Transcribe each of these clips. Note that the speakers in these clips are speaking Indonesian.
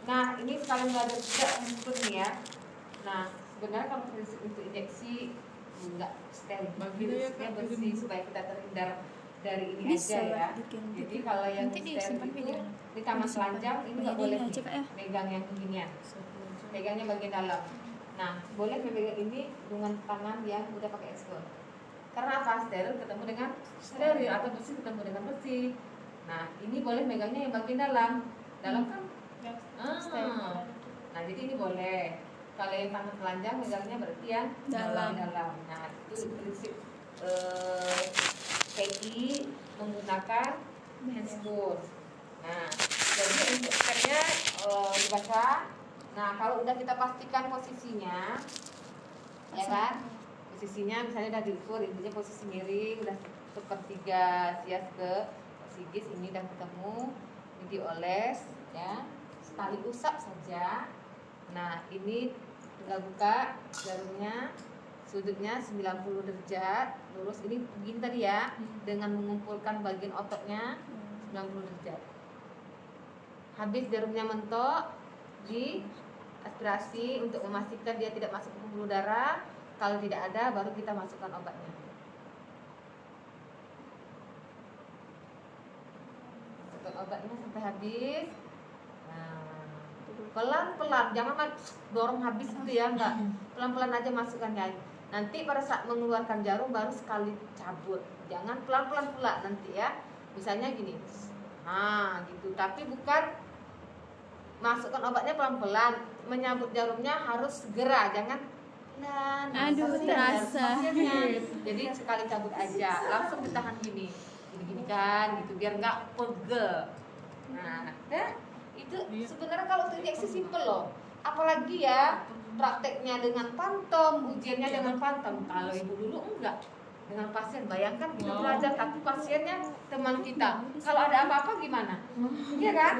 Nah, ini sekalian nggak ada juga handphone nih ya. Nah, sebenarnya kalau prinsip untuk injeksi nggak steril, virusnya bersih supaya kita terhindar dari ini bisa aja ya. bikin Jadi kalau yang Nanti steril disimpan itu videonya. di taman telanjang ini nggak boleh Ini nih, aja, Kak, ya. pegang yang beginian. Pegangnya bagian dalam. Nah, boleh memegang ini dengan tangan yang udah pakai eskon. Karena apa? Steril ketemu dengan steril atau bersih ketemu dengan bersih. Nah, ini boleh megangnya yang bagian dalam. Dalam kan? Nah, jadi ini boleh. Kalau yang tangan telanjang megangnya berarti yang Dalam. Nah, itu prinsip PI menggunakan handscoon. Nah, jadi untuk stepnya dibaca. Nah, kalau udah kita pastikan posisinya, ya kan? Posisinya misalnya udah diukur, intinya posisi miring, udah sepertiga sias ke sigis, ini udah ketemu, ini dioles, ya, sekali usap saja. Nah, ini tinggal buka jarumnya, sudutnya 90 derajat, lurus. Ini begini tadi ya, dengan mengumpulkan bagian ototnya 90 derajat. Habis jarumnya mentok, di aspirasi untuk memastikan dia tidak masuk ke pembuluh darah. Kalau tidak ada, baru kita masukkan obatnya. Masukkan obatnya sampai habis. Nah, pelan-pelan, jangan dorong habis itu ya, enggak. Pelan-pelan aja masukkan ya. Nanti pada saat mengeluarkan jarum baru sekali cabut. Jangan pelan-pelan pula nanti ya. Misalnya gini. Nah, gitu. Tapi bukan masukkan obatnya pelan-pelan, menyambut jarumnya harus segera, jangan pelan. Aduh, terasa. Jadi sekali cabut aja, langsung ditahan gini kan, gitu biar nggak pegel. Nah, ya itu sebenarnya kalau untuk injeksi simple loh, apalagi ya prakteknya dengan pantom, ujiannya dengan pantom. Kalau ibu dulu enggak dengan pasien, bayangkan kita belajar tapi pasiennya teman kita, kalau ada apa-apa gimana? Iya kan?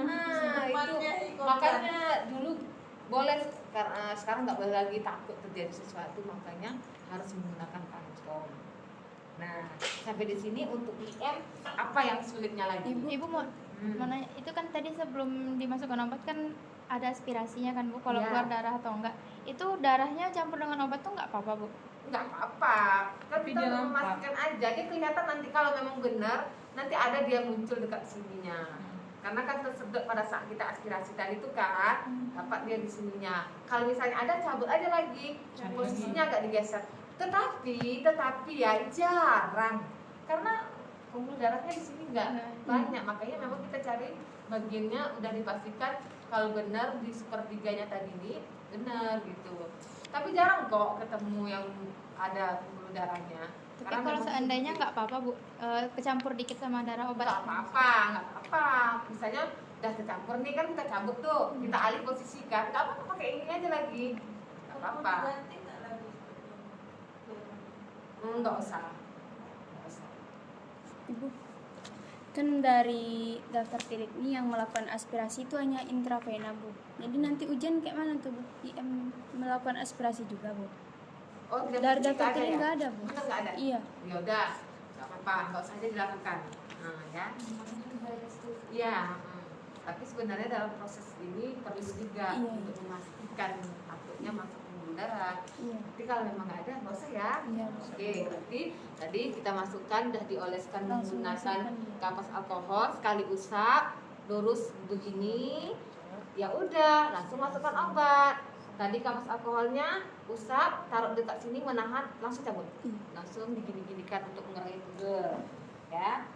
Nah, itu makanya dulu boleh, karena sekarang nggak boleh lagi takut terjadi sesuatu, makanya harus menggunakan pantom. Nah, sampai di sini untuk IM apa yang sulitnya lagi? Ibu mau nanya, itu kan tadi sebelum dimasukkan obat kan ada aspirasinya kan Bu, kalau keluar darah atau enggak, itu darahnya campur dengan obat tuh nggak apa-apa Bu? Nggak apa-apa, kan kita memastikan aja. Dia kelihatan nanti kalau memang benar, nanti ada dia muncul dekat sininya. Karena kan tersedot pada saat kita aspirasi tadi itu kan, dapat dia di sininya. Kalau misalnya ada, cabut aja lagi, posisinya agak digeser. Tetapi ya jarang, karena pembuluh darahnya di sini nggak banyak, makanya memang kita cari bagiannya udah dipastikan kalau benar di sepertiganya tadi ini benar gitu. Tapi jarang kok ketemu yang ada pembuluh darahnya. Tapi kalau seandainya nggak apa-apa Bu, kecampur dikit sama darah obat? Nggak apa-apa. Misalnya udah kecampur nih kan, kita cabut tuh, kita alih posisikan, nggak apa-apa, pakai ini aja lagi, nggak apa-apa. Nggak usah. Ibu, kan dari daftar klinik ini yang melakukan aspirasi itu hanya intravena Bu. Jadi nanti ujian kayak mana tuh Bu? IM melakukan aspirasi juga Bu? Oh, dari daftar klinik nggak ada Bu? Nggak ada? Iya. Ya udah, nggak apa-apa, nggak usah aja dilakukan. Nah, ya. Iya. Tapi sebenarnya dalam proses ini perlu juga untuk memastikan takutnya masuk pembuluh darah. Tapi kalau memang nggak ada, nggak usah ya. Oke, berarti tadi kita masukkan, udah dioleskan menggunakan kapas alkohol, sekali usap, lurus begini, ya udah, langsung masukkan obat. Tadi kapas alkoholnya usap, taruh dekat sini, menahan, langsung cabut, langsung digini-ginikan untuk mengurangi pegel, ya.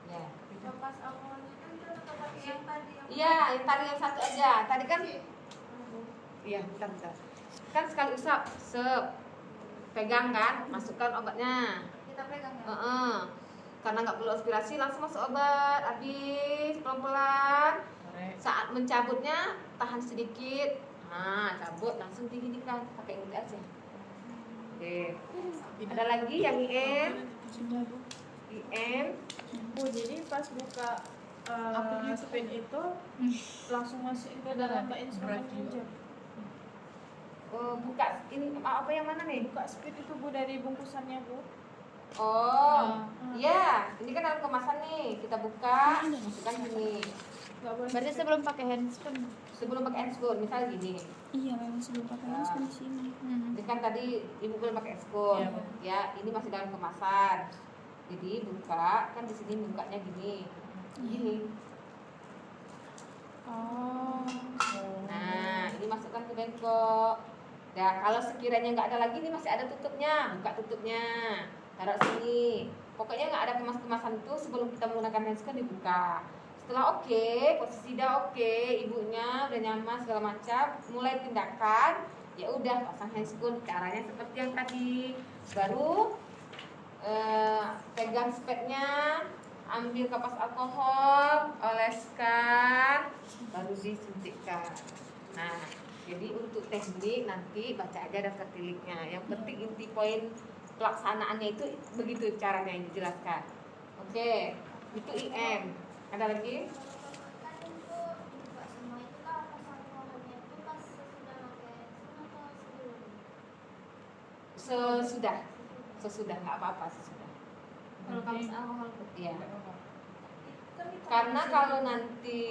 Ya. Kapas alkoholnya kan kita tetap pakai yang tadi. Iya, yang tadi yang satu aja. Tadi kan. Iya, bentar. Kan sekali usap, pegang kan, masukkan obatnya. Kita pegang ya. Karena nggak perlu aspirasi, langsung masuk obat. Habis pelan-pelan. Saat mencabutnya tahan sedikit. Nah, cabut langsung diginikan, pakai ini aja. Oke. Ada lagi yang IM? Sudah Bu. IM. Bu, jadi pas buka spin itu langsung masuk ke dalam instrumen aja. Buka ini apa yang mana nih? Buka spin itu Bu dari bungkusannya Bu. Oh, iya. Ini kan dalam kemasan nih. Kita buka, masukkan sini. Nggak boleh. Berarti sebelum pakai handscoon. Sebelum pakai handscoon, misalnya gini, Iya, memang sebelum pakai handphone di sini. ini kan tadi ibu belum pakai handscoon, ya ini masih dalam kemasan. Jadi buka, kan di sini bukanya gini, gini. Oh. Nah, ini masukkan ke bengkok. Nah, kalau sekiranya nggak ada lagi, ini masih ada tutupnya, buka tutupnya, taruh sini. Pokoknya nggak ada kemas-kemasan itu sebelum kita menggunakan handscoon dibuka. Setelah oke, posisi udah oke, ibunya udah nyaman segala macam, mulai tindakan. Ya udah pasang handscoon, caranya seperti yang tadi. Baru pegang speknya, ambil kapas alkohol, oleskan, baru disuntikkan. Nah, jadi untuk teknik nanti baca aja daftar tiliknya. Yang penting inti poin pelaksanaannya itu begitu caranya yang dijelaskan. Oke, itu IM. Ada lagi? Sesudah nggak apa-apa sesudah. Kalau kamu alkohol Iya. Karena kalau nanti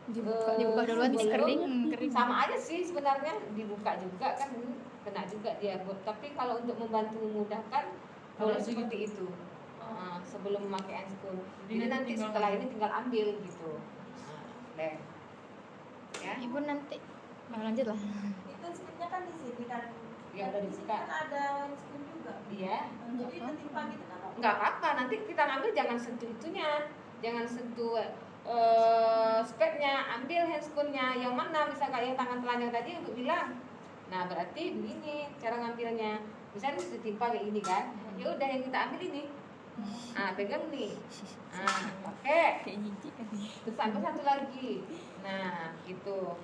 Dibuka duluan sebelum, kering, kering. sama aja sih sebenarnya, dibuka juga kan kena juga dia. Tapi kalau untuk membantu memudahkan boleh seperti itu. Sebelum memakai handscoon. Jadi nanti setelah ini tinggal ambil gitu. Deh. Ya. Ibu nanti lanjut lah. Itu speednya kan di sini kan. Ya udah Di sini dibuka. kan ada handscoon juga. Iya. Jadi ketimpa gitu kan. Nggak apa-apa, nanti kita ngambil jangan sentuh itunya, jangan sentuh speknya, ambil handscoonnya yang mana, misalkan yang tangan telanjang tadi untuk bilang. Nah berarti begini cara ngambilnya, misalnya setimpa kayak gini kan, ya udah yang kita ambil ini, pegang nih, pakai, terus sampai satu lagi, nah gitu.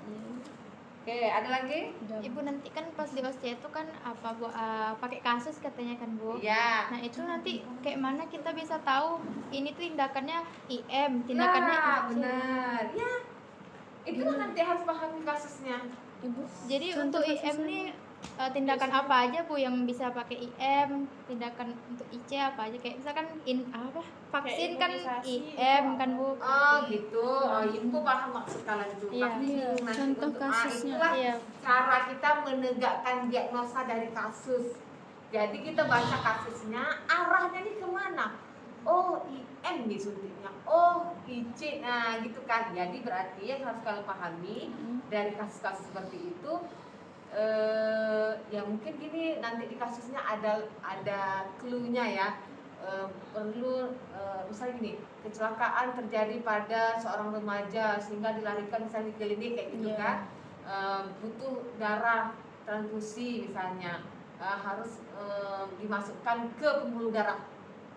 Oke, ada lagi? Ibu nanti kan pas di OSCE itu kan apa Bu, pakai kasus katanya kan Bu. Iya. Nah itu nanti kayak mana kita bisa tahu ini tuh tindakannya IM, tindakannya Nah, IC. benar. Ya, itu nanti harus pahami kasusnya. Ibu, Jadi contoh untuk IM kasusnya. nih tindakan apa aja Bu yang bisa pakai IM, tindakan untuk IC apa aja, kayak misalkan vaksin kan imunisasi, IM itu kan Bu. Oh gitu, ibu paham maksud kalian itu. Iya. Tapi bingung nanti Contoh untuk kasusnya. itulah Iya. cara kita menegakkan diagnosa dari kasus. Jadi kita baca kasusnya, arahnya nih kemana? Oh IM nih suntiknya, oh IC, nah gitu kan. Jadi berarti yang harus kalian pahami dari kasus-kasus seperti itu. Ya mungkin gini, nanti di kasusnya ada clue-nya ya. Perlu misalnya gini, kecelakaan terjadi pada seorang remaja sehingga dilarikan misalnya di klinik kayak gitu kan, butuh darah transfusi misalnya, harus dimasukkan ke pembuluh darah.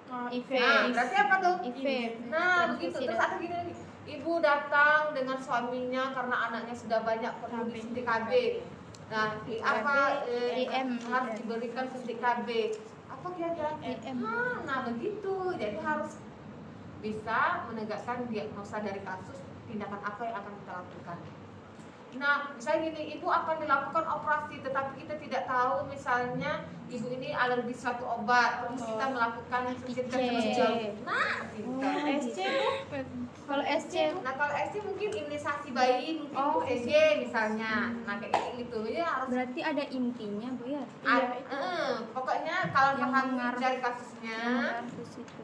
IV. Nah berarti apa tuh? IV. Nah begitu. Terus ada gini lagi, ibu datang dengan suaminya karena anaknya sudah banyak perlu disuntik KB. Nah IM. harus diberikan suntik KB. Apa kira-kira? IM. Nah begitu. Jadi harus bisa menegakkan diagnosa dari kasus, tindakan apa yang akan kita lakukan. Nah misalnya gini, ibu akan dilakukan operasi tetapi kita tidak tahu misalnya ibu ini alergi suatu obat, terus kita melakukan suntikan terlebih dahulu. Nah pintar. SC Kalau SC Nah kalau SC mungkin imunisasi bayi, mungkin untuk SC misalnya. Nah kayak gitu ya harus. Berarti ada intinya Bu ya. Pokoknya kalau Yang paham mengarah- dari kasusnya, Ke situ.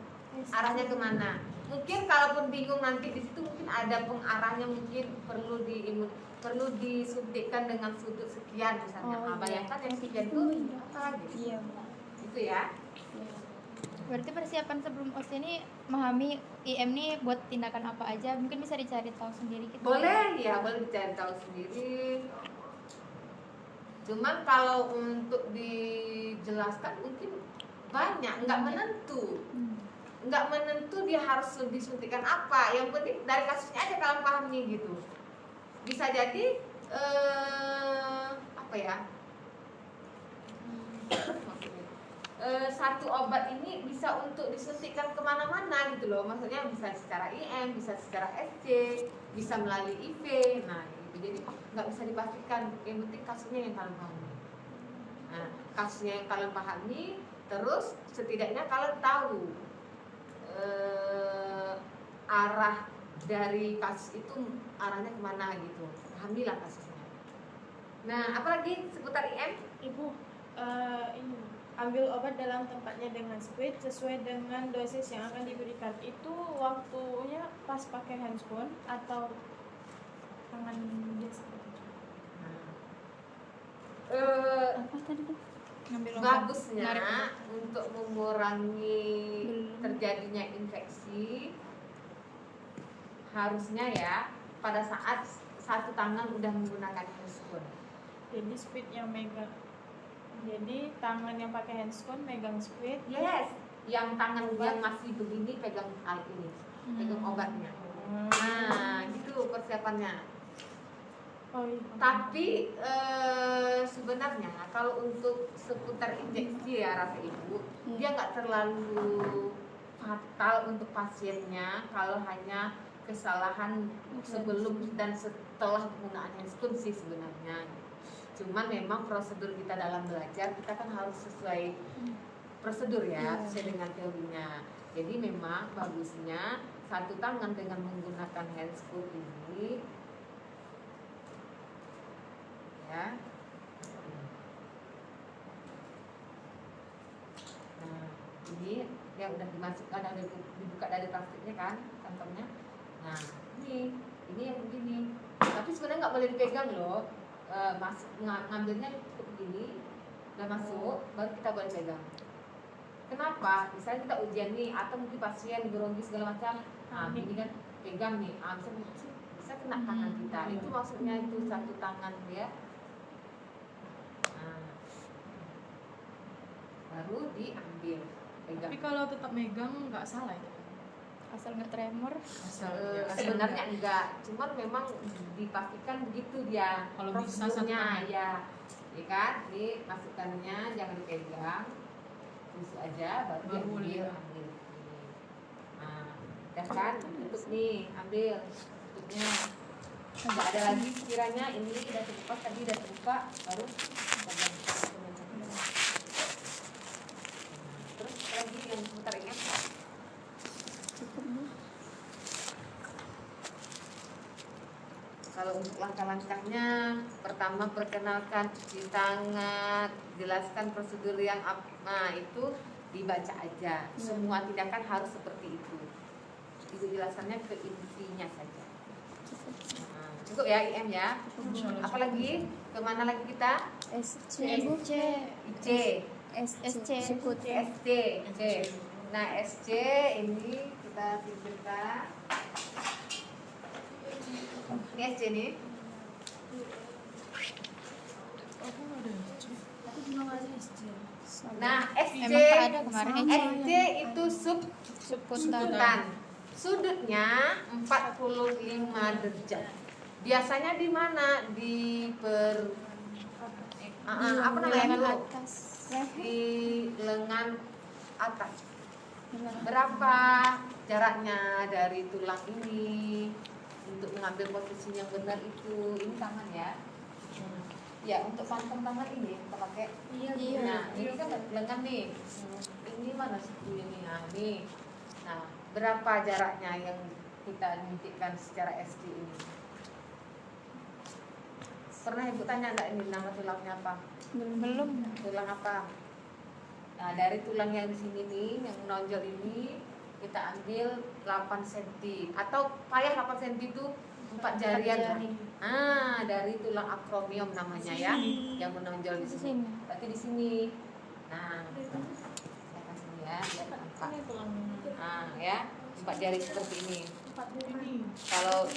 arahnya kemana? Mungkin kalaupun bingung nanti di situ mungkin ada pengarahnya, mungkin perlu disuntikkan dengan sudut sekian misalnya. Oh, Bayangkan yang sekian itu apa gitu. Iya Bu. Itu ya. berarti persiapan sebelum OSCE ini memahami IM nih buat tindakan apa aja, mungkin bisa dicari tahu sendiri gitu. Boleh ya, boleh dicari tahu sendiri. Cuman kalau untuk dijelaskan mungkin banyak, nggak menentu. Nggak menentu dia harus disuntikan apa. Yang penting dari kasusnya aja kalian pahami gitu. Bisa jadi apa ya? Satu obat ini bisa untuk disuntikkan kemana-mana gitu loh. Maksudnya bisa secara IM, bisa secara SC, bisa melalui IV. Nah gitu. Jadi nggak bisa dipastikan. Yang penting kasusnya yang kalian pahami. Nah kasusnya yang kalian pahami, terus setidaknya kalian tahu arah dari kasus itu arahnya kemana gitu, pahamilah kasusnya. Nah, apalagi seputar IM? Ibu, ini ambil obat dalam tempatnya dengan speed sesuai dengan dosis yang akan diberikan. Itu waktunya pas pakai handphone atau tangan biasa? Apa tadi tuh? Ngambil obat. Bagusnya Narik obat. untuk mengurangi terjadinya infeksi, harusnya ya pada saat satu tangan udah menggunakan handphone. Jadi speed yang megang. Jadi tangan yang pakai handphone megang speed. Yes, yang tangan yang masih begini pegang alat ini, pegang obatnya. Nah, gitu persiapannya. Oh iya. Tapi sebenarnya kalau untuk seputar injeksi ya rasa ibu, dia nggak terlalu fatal untuk pasiennya kalau hanya kesalahan sebelum dan setelah penggunaan handphone sih sebenarnya. Cuman memang prosedur kita dalam belajar kita kan harus sesuai prosedur ya, sesuai dengan teorinya. Jadi memang bagusnya satu tangan dengan menggunakan handphone ini ya. Nah, ini yang udah dimasukkan, udah dibuka dari plastiknya kan, kantongnya. Nah, ini yang begini. Tapi sebenarnya nggak boleh dipegang loh. Ngambilnya cukup begini, udah masuk, baru kita boleh pegang. Kenapa? Misalnya kita ujian nih, atau mungkin pasien grogi segala macam. Nah, ini kan pegang nih, bisa kena tangan kita. Itu maksudnya itu satu tangan ya. Baru diambil pegang. Tapi kalau tetap megang nggak salah ya? Asal nggak tremor. Sebenarnya enggak, cuman memang dipastikan begitu dia Kalau bisa prosedurnya ya kan, ini masukannya jangan dipegang, tusuk aja baru diambil. Nah, udah kan, tutup nih, ambil tutupnya. Nggak ada lagi sekiranya ini udah terbuka, tadi udah terbuka, baru pegang. Terus lagi yang seputar ingat. Kalau untuk langkah-langkahnya, pertama perkenalkan cuci tangan, jelaskan prosedur yang itu dibaca aja. Semua tindakan harus seperti itu. Ibu jelaskannya ke intinya saja. Nah, cukup ya IM ya. Apalagi kemana lagi kita? SC. IC, SC. SC. Nah SC ini kita singkirkan. Ini SC nih. Nah SC, Emang tak ada kemarin SC itu sudutan. Sudutnya 45 derajat. Biasanya di mana? Di apa namanya lengan itu? atas. Di lengan atas. Berapa jaraknya dari tulang ini untuk mengambil posisi yang benar itu? Ini tangan ya. Ya untuk pantang tangan ini kita pakai. Iya. Nah ini kan lengan nih. Ini mana siku ini? Nah ini. Nah berapa jaraknya yang kita nitikkan secara SD ini? Pernah ibu tanya enggak ini nama tulangnya apa? Belum. Tulang apa? Nah dari tulang yang di sini nih, yang menonjol ini kita ambil 8 cm atau payah 8 cm itu 4 jarian. Ah, dari tulang akromiom namanya ya, yang menonjol di sini. Berarti di sini. Nah, saya kasih ini ya, biar nampak. Nah, ya, 4 jari seperti ini.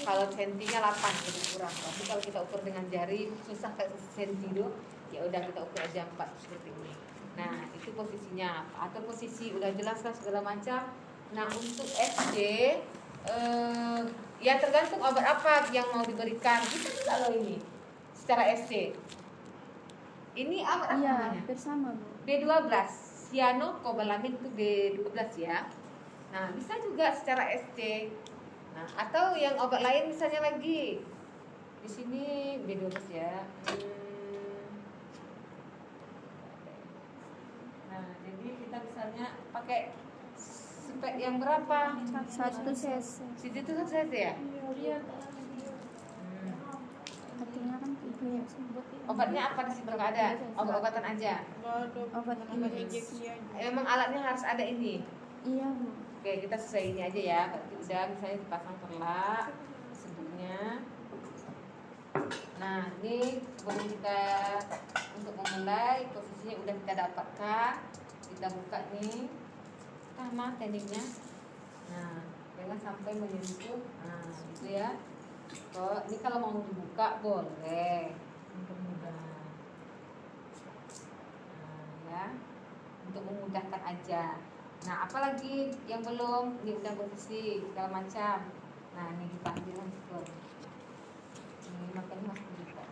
Kalau sentinya 8 jadi kurang. Tapi kalau kita ukur dengan jari susah kayak senti itu, ya udah kita ukur aja 4 seperti ini. Nah, itu posisinya. Atau posisi udah jelaskan segala macam. Nah, untuk SC ya tergantung obat apa yang mau diberikan. Bisa juga loh ini secara SC. Ini obat apa namanya? Bersama Bu. B12, cyanocobalamin itu B12 ya. Nah, bisa juga secara SC. Nah, atau yang obat lain misalnya lagi. Di sini B12 ya. Nah, jadi kita misalnya pakai spek yang berapa? 1 cc. Sisi itu 1 cc ya? Iya. Artinya kan itu ya sih. Obatnya apa di situ? Nggak ada, obat-obatan aja. Nggak ada Obat injeksi aja. Emang alatnya harus ada ini. Iya Bu. Oke, kita sesuai ini aja ya. Berarti udah misalnya dipasang perlak sebelumnya. Nah, ini sebelum kita untuk memulai, posisinya udah kita dapatkan. Kita buka nih sama tekniknya. Nah, jangan sampai menyentuh. Nah, gitu ya. Kok ini kalau mau dibuka boleh untuk mudah. Nah, ya. Untuk memudahkan aja. Nah, apalagi yang belum, ini udah posisi segala macam. Nah, ini dipanggil handphone. Ini makanya masih dibuka.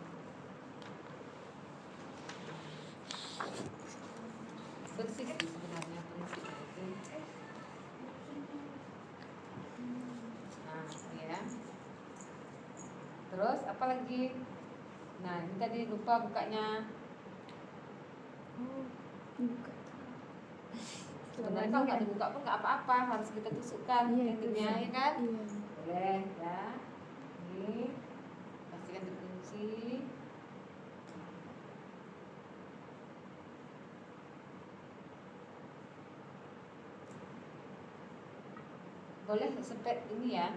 Sedikit sebenarnya prinsipnya itu. Nah, ini ya. Terus apalagi? Nah, ini tadi lupa bukanya. Buka. Sebenarnya kalau nggak dibuka pun nggak apa-apa, harus kita tusukkan tekniknya, ya kan? Iya. Boleh ya. Ini pastikan dikunci. Boleh spek ini ya,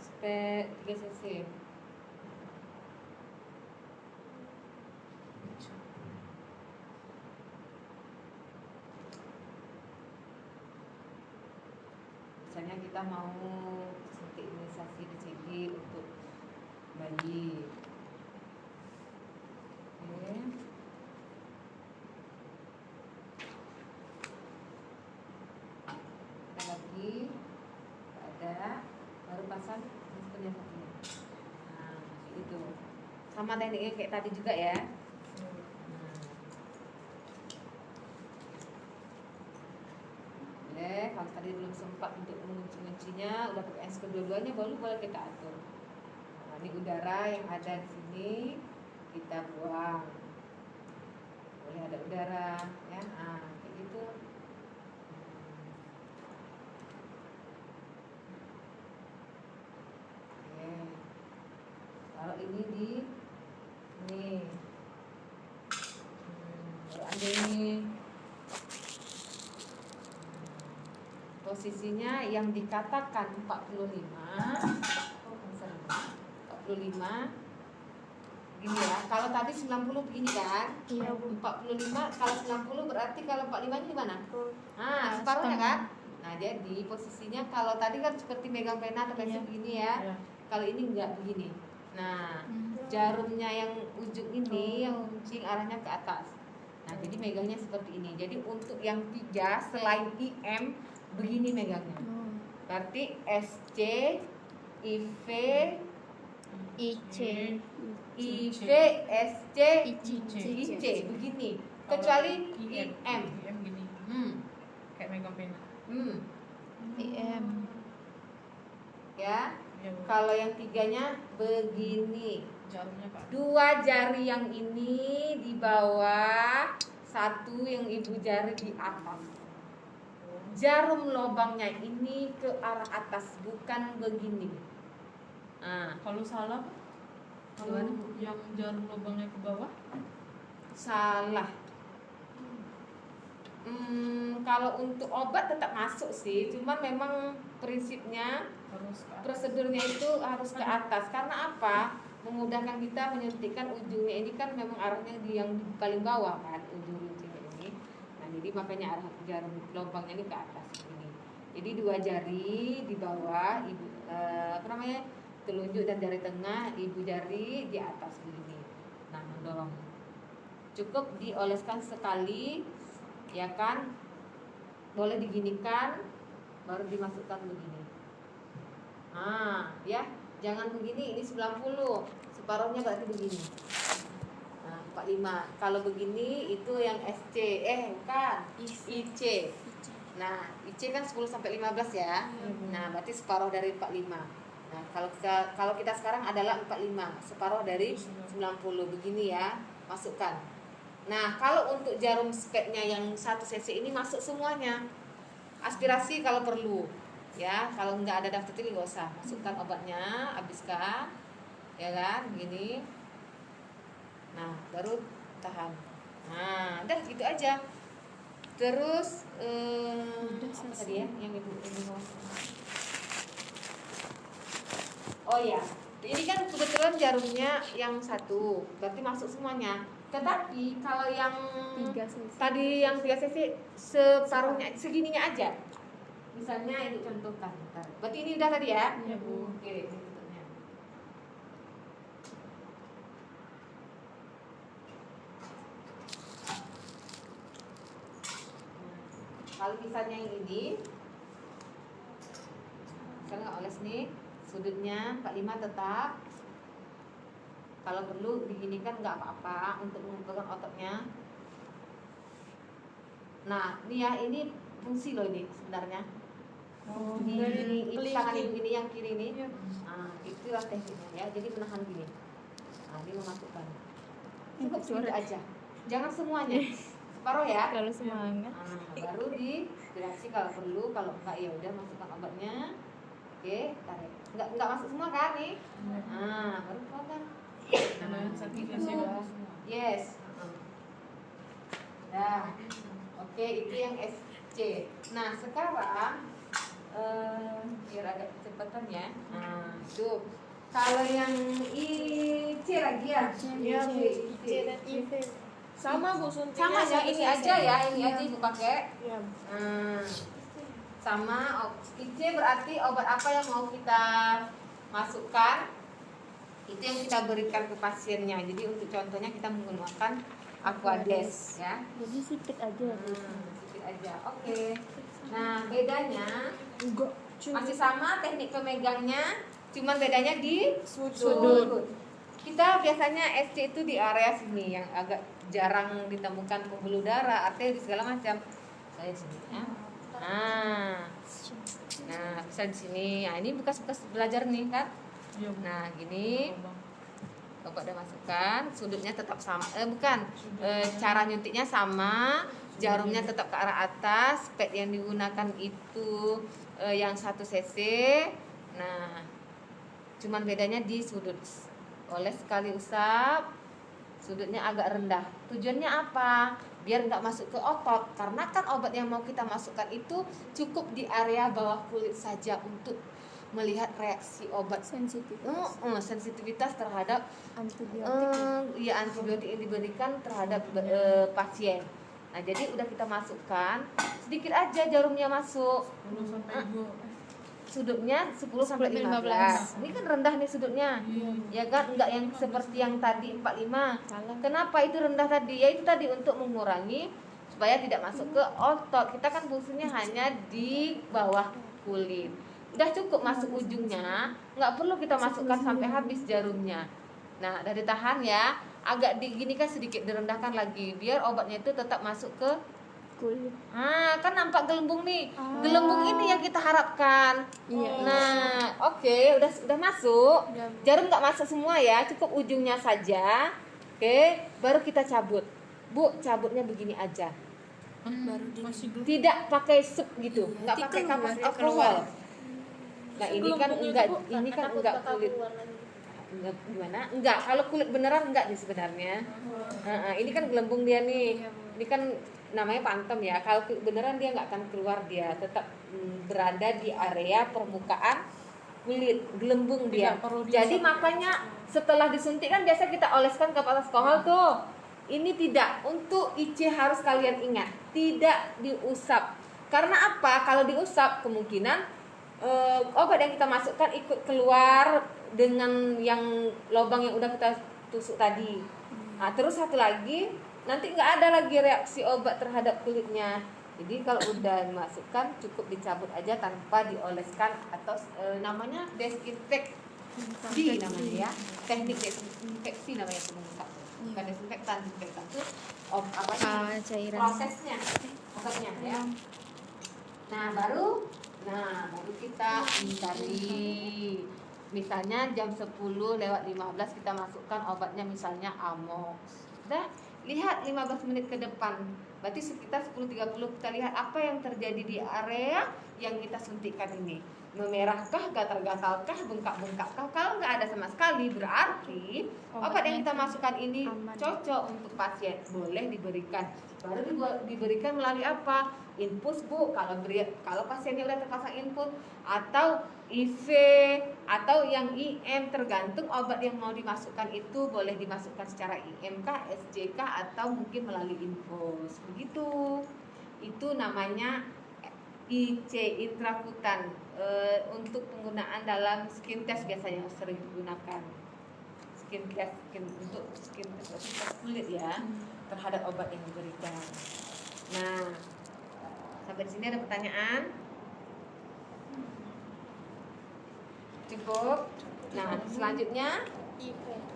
spek 3 cc. Misalnya kita mau suntik imunisasi BCG untuk bayi. Oke. Kita lagi ada baru pasang maskernya satunya. Nah, itu sama tekniknya kayak tadi juga ya. Boleh, kalau tadi belum sempat untuk mengunci-uncinya, udah pakai hands kedua-duanya, baru boleh kita atur. Nah, ini udara yang ada di sini kita buang. Boleh ada udara, ya, kayak gitu. Oke. Kalau ini di nih, baru ambil ini. Posisinya yang dikatakan 45 gini ya. Kalau tadi 90 begini kan? Iya Bu. 45, kalau 90 berarti kalau 45 ini di mana? Nah, separuhnya kan? Nah, jadi posisinya kalau tadi kan seperti megang pena atau pensil begini ya. Kalau ini enggak begini. Nah, jarumnya yang ujung ini yang kuncing arahnya ke atas. Nah, jadi megangnya seperti ini. Jadi untuk yang 3 selain IM begini megangnya. Berarti SC, IV, IC. IV, SC, IC begini. Kecuali IM. gini, kayak megang pena. IM. Ya. Ya, Bu. Kalau yang 3-nya begini. Jarumnya Pak. 2 jari yang ini di bawah, 1 yang ibu jari di atas. Jarum lubangnya ini ke arah atas, bukan begini. Nah, Kalau salah, kalau Gimana? yang jarum lubangnya ke bawah, salah. Kalau untuk obat tetap masuk sih, cuman memang prinsipnya harus ke atas. prosedurnya itu harus ke atas. Karena apa? Memudahkan kita menyuntikkan ujungnya ini kan memang arahnya di yang di paling bawah kan, ujung runcingnya ini. Nah, jadi makanya arah jarum lubangnya ini ke atas ini. Jadi 2 jari di bawah, ibu telunjuk dan jari tengah, ibu jari di atas begini. Nah, mendorong. Cukup dioleskan sekali, ya kan? Boleh diginikan, baru dimasukkan begini. Nah, ya, jangan begini, ini 90, separuhnya berarti begini. Nah, 45. Kalau begini itu yang SC, bukan, IC. Nah, IC kan 10 sampai 15 ya. Nah, berarti separuh dari 45. Nah, kalau kita sekarang adalah 45, separuh dari 90 begini ya, masukkan. Nah, kalau untuk jarum speknya yang 1 cc ini masuk semuanya. aspirasi kalau perlu. Ya, kalau nggak ada daftar tilik nggak usah. Masukkan obatnya, habiskan. Ya kan, begini. Nah, baru tahan. Nah, udah gitu aja. Terus apa tadi ya yang ibu ngomong? Oh ya, ini kan kebetulan jarumnya yang satu, berarti masuk semuanya. Tetapi kalau yang 3 cc. tadi yang 3 cc separuhnya segininya aja. Misalnya ini contohkan. Bentar. Berarti ini udah tadi ya? Iya, Bu. Oke, ini tutupnya. Kalau misalnya yang ini, saya nggak oles nih, sudutnya 45 tetap. Kalau perlu diginikan nggak apa-apa untuk mengumpulkan ototnya. Nah, ini ya, ini fungsi loh ini sebenarnya. Ini tangan yang ini yang kiri ini. Nah, itulah tekniknya ya. Jadi menahan gini. Nah, ini memasukkan. Cukup segitu aja. Jangan semuanya. Separuh ya. Terlalu semangat. Nah, baru digerasi kalau perlu, kalau enggak ya udah masukkan obatnya. Oke, tarik. Enggak masuk semua kan nih? Nah, baru keluarkan. Nah, satu Gitu. cc bagus semua. Yes. Nah, oke, itu yang SC. Nah, sekarang biar agak kecepatan ya. Nah, itu. Kalau yang IC lagi ya? Iya, Bu. IC. C dan IV. Sama Bu Sama suntiknya. ya, ini aja ya, ini aja ibu pakai. Iya. Sama IC berarti obat apa yang mau kita masukkan, itu yang kita berikan ke pasiennya. Jadi untuk contohnya kita menggunakan Aquades ya. Jadi sedikit aja. Sedikit aja. Oke. Nah, bedanya Enggak. masih sama teknik pemegangnya, cuman bedanya di Sudut. Kita biasanya SC itu di area sini yang agak jarang ditemukan pembuluh darah, arteri segala macam. Saya sini ya. Nah, bisa di sini. Nah, ini bekas-bekas belajar nih kan. Iya, Bu. Nah, gini. Bapak udah masukkan, sudutnya tetap sama. Cara nyuntiknya sama, jarumnya tetap ke arah atas, pad yang digunakan itu yang 1 cc. Nah, cuman bedanya di sudut. Oles sekali usap, sudutnya agak rendah. Tujuannya apa? Biar nggak masuk ke otot. Karena kan obat yang mau kita masukkan itu cukup di area bawah kulit saja untuk melihat reaksi obat sensitivitas terhadap Antibiotik. antibiotik yang diberikan terhadap pasien. Nah, jadi udah kita masukkan sedikit aja jarumnya masuk. 10 sampai 2. Sudutnya 10 sampai 15. Ini kan rendah nih sudutnya. Ya kan, enggak yang seperti yang tadi 45. Kenapa itu rendah tadi? Ya itu tadi untuk mengurangi supaya tidak masuk ke otot. Kita kan fungsinya hanya di bawah kulit. Udah cukup masuk ujungnya, nggak perlu kita masukkan sampai habis jarumnya. Nah, dari tahan ya, agak diginikan sedikit, direndahkan lagi biar obatnya itu tetap masuk ke Kulit. kan nampak gelembung nih. Gelembung ini yang kita harapkan. Iya. Nah, oke, udah masuk. Jarum nggak masuk semua ya, cukup ujungnya saja. Oke, baru kita cabut. Bu, cabutnya begini aja. Masih belum. Tidak pakai sup gitu, nggak pakai kapas alkohol. Nah, ini kan enggak kulit. Enggak gimana? Enggak, kalau kulit beneran enggak nih sebenarnya. Ini kan gelembung dia nih. Ini kan namanya pantem ya. Kalau kulit beneran dia nggak akan keluar, dia tetap berada di area permukaan kulit, gelembung dia. Jadi makanya setelah disuntik kan biasa kita oleskan kapas alkohol tuh. Ini tidak, untuk IC harus kalian ingat, tidak diusap. Karena apa? Kalau diusap kemungkinan obat yang kita masukkan ikut keluar dengan yang lubang yang udah kita tusuk tadi. Nah, terus satu lagi, nanti nggak ada lagi reaksi obat terhadap kulitnya. Jadi kalau udah dimasukkan cukup dicabut aja tanpa dioleskan atau namanya desinfeksi namanya ya. Teknik desinfeksi namanya itu. Bukan desinfektan itu Cairan. prosesnya, obatnya ya. Nah, baru kita cari, misalnya jam 10 lewat 15 kita masukkan obatnya, misalnya Amox. Udah, lihat 15 menit ke depan. Berarti sekitar 10.30 kita lihat apa yang terjadi di area yang kita suntikkan ini. Memerahkah, gatal-gatalkah, bengkak-bengkakkah? Kalau nggak ada sama sekali, berarti obat yang kita masukkan ini cocok untuk pasien, boleh diberikan. Baru diberikan melalui apa? Infus, Bu. Kalau pasiennya udah terpasang infus atau IV atau yang IM, tergantung obat yang mau dimasukkan itu boleh dimasukkan secara IM kah, SJ kah, atau mungkin melalui infus. Begitu. Itu namanya IC, intrakutan, untuk penggunaan dalam skin test biasanya sering digunakan. Skin test untuk skin test kulit ya, terhadap obat yang diberikan. Nah, sampai di sini ada pertanyaan? Cukup. Nah, selanjutnya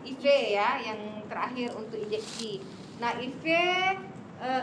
IV ya, yang terakhir untuk injeksi. Nah, IV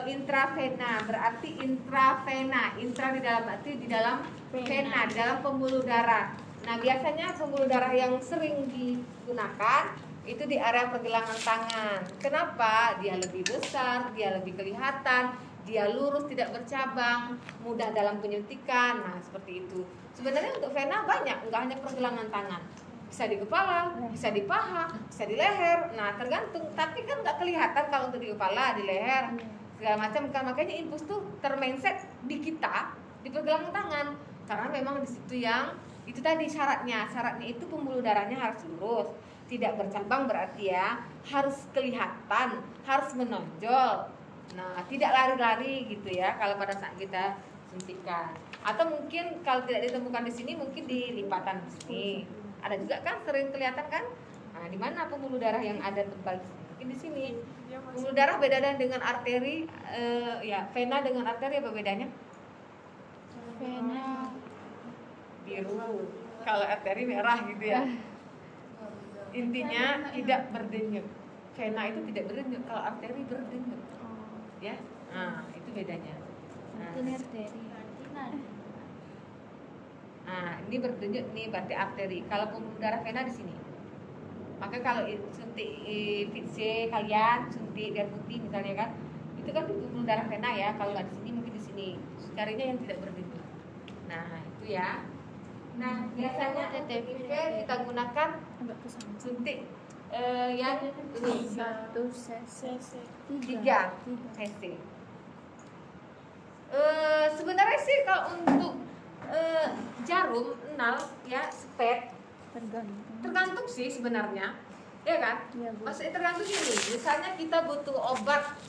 intravena, berarti intravena, intra di dalam, berarti di dalam vena, di dalam pembuluh darah. Nah, biasanya pembuluh darah yang sering digunakan itu di area pergelangan tangan. Kenapa? Dia lebih besar, dia lebih kelihatan, dia lurus, tidak bercabang, mudah dalam penyuntikan. Nah, seperti itu. Sebenarnya untuk vena banyak, enggak hanya pergelangan tangan. Bisa di kepala, bisa di paha, bisa di leher. Nah, tergantung. Tapi kan nggak kelihatan kalau untuk di kepala, di leher, segala macam. Kan makanya infus tuh termindset di kita, di pergelangan tangan. Karena memang di situ yang itu tadi syaratnya. Syaratnya itu pembuluh darahnya harus lurus, tidak bercabang, berarti ya harus kelihatan, harus menonjol. Nah, tidak lari-lari gitu ya kalau pada saat kita suntikan. Atau mungkin kalau tidak ditemukan di sini, mungkin di lipatan di sini. Ada juga kan sering kelihatan kan? Nah, di mana pembuluh darah yang ada tebal? Mungkin di sini. Pembuluh darah beda dengan arteri, ya vena dengan arteri apa bedanya? Vena Biru. Kalau arteri merah gitu ya. Intinya tidak berdenyut. Vena itu tidak berdenyut, kalau arteri berdenyut. Ya. Nah, itu bedanya. Nah, Ini arteri. nah, ini berdenyut nih berarti arteri. Kalau pembuluh darah vena di sini. Maka kalau suntik VC kalian suntik biar putih misalnya kan, itu kan di pembuluh darah vena ya. Kalau nggak di sini mungkin di sini. Carinya yang tidak berdenyut. Nah, itu ya. Nah, biasanya untuk IV kita gunakan suntik yang ini 1 cc 3 cc. Sebenarnya sih kalau untuk jarum nal ya spet tergantung sih sebenarnya, ya kan? Iya, Bu. Maksudnya tergantung ini. Misalnya kita butuh obat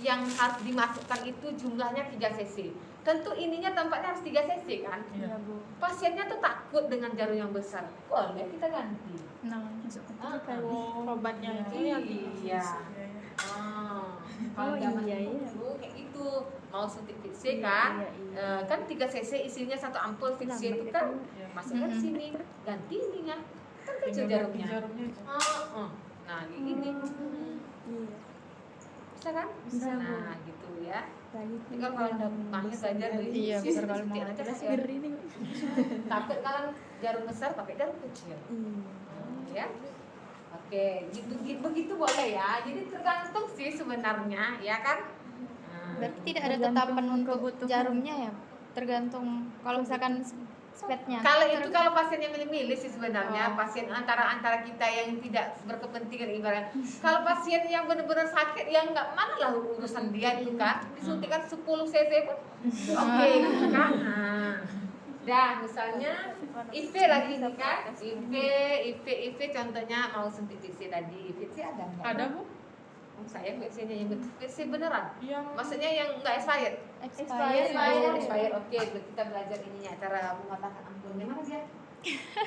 yang harus dimasukkan itu jumlahnya 3 cc. Tentu ininya tampaknya harus 3 cc kan? Iya, Bu. Pasiennya tuh takut dengan jarum yang besar. Boleh kita ganti. nah obatnya itu yang Iya. Kalau Oh, zaman iya, iya. dulu kayak gitu, mau suntik VC kan, Iya. kan 3 cc isinya 1 ampul VC itu kan masukkan di sini, ganti ininya, kan kecil jarumnya. Nah kayak gini, Iya. bisa kan? Bisa, Bu. Nah gitu ya. Tadi Jadi kan kalau udah mahir belajar dari Iya, VC, bener kalau suntik mau aja jelas ya. Takut kalau jarum besar pakai jarum kecil. Ya. Oke, begitu boleh ya. Jadi tergantung sih sebenarnya, ya kan? berarti tidak ada Tergantung tetapan untuk kebutuhan. jarumnya ya, tergantung kalau misalkan spetnya. Kalau itu kalau pasien yang milih-milih sih sebenarnya, pasien antara kita yang tidak berkepentingan ibarat. Kalau pasien yang benar-benar sakit, yang nggak mana lah urusan dia itu kan, disuntikan 10 cc pun oke, gitu kan? Dah, misalnya IV lagi nih kan, IV contohnya mau suntik VC tadi, VC ada nggak? Ada, Bu? Saya VC-nya yang VC beneran. Yang Maksudnya yang nggak expired. Expired. Oke, kita belajar ininya cara mematahkan ampulnya. Mana dia?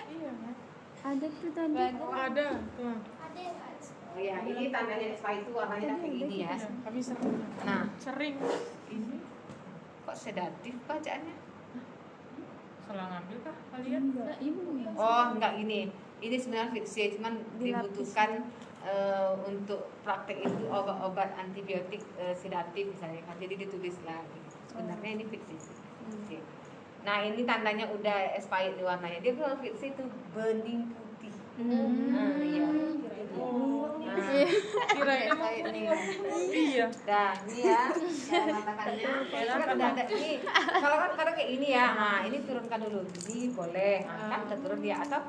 iya, Mas. Ada tuh tadi. Oh, ada. Tuh. Oh ya, ini tandanya expired itu warnanya kayak gini ya. Iya, kami sering. Nah, Sering. Ini kok sedatif bacaannya? salah ngambil kah kalian? Enggak, Ibu. Oh, enggak gini. Ini sebenarnya VC, cuman dibutuhkan untuk praktek itu obat-obat antibiotik sedatif misalnya kan. Jadi ditulis lagi. Sebenarnya ini VC. Nah, ini tandanya udah expired di warnanya. Dia kalau VC itu bening putih. Nah, iya. Nah, Kirain kayak ini. iya. Nah, ini ya, cara matakannya. Ini kan udah ada ini. Kalau kan kadang kayak ini ya, nah ini turunkan dulu. Ini boleh. Nah, kan udah turun di atas.